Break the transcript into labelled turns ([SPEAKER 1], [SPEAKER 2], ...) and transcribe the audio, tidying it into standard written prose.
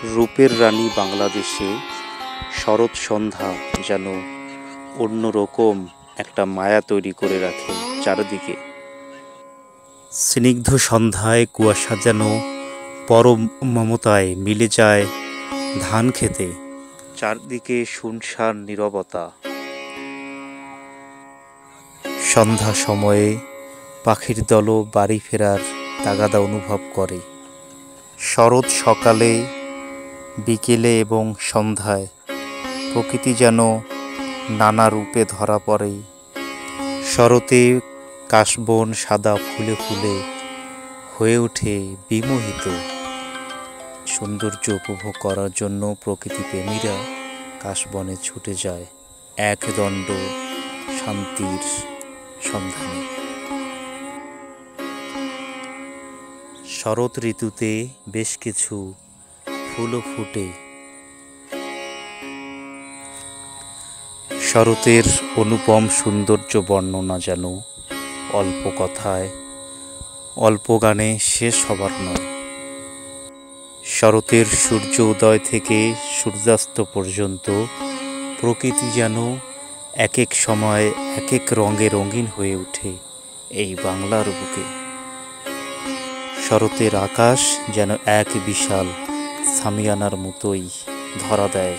[SPEAKER 1] রূপের রানী বাংলাদেশে শরৎ সন্ধ্যা যেন অন্যরকম একটা মায়া তৈরি করে রাখে চারদিকে। স্নিগ্ধ সন্ধ্যায় কুয়াশা যেন পরম মমতায় মিলে যায় ধান খেতে, চারদিকে শুনশান নীরবতা। সন্ধ্যা সময়ে পাখির দলও বাড়ি ফেরার তাগাদা অনুভব করে। শরৎ সকালে, বিকেলে এবং সন্ধ্যায় প্রকৃতি যেন নানা রূপে ধরা পড়ে। শরতে কাশবন সাদা ফুলে ফুলে হয়ে ওঠে বিমোহিত। সৌন্দর্য উপভোগ করার জন্য প্রকৃতিপ্রেমীরা কাশবনে ছুটে যায় একদণ্ড শান্তির সন্ধানে। শরৎ ঋতুতে বেশ কিছু ফুলও ফোটে। শরতের অনুপম সৌন্দর্য বর্ণনা যেন অল্প কথায়, অল্প গানে শেষ হবার নয়। শরতের সূর্য উদয় থেকে সূর্যাস্ত পর্যন্ত প্রকৃতি যেন এক এক সময় এক এক রঙে রঙিন হয়ে ওঠে এই বাংলার বুকে। শরতের আকাশ যেন এক বিশাল সামিয়ানার মতোই ধরা দেয়।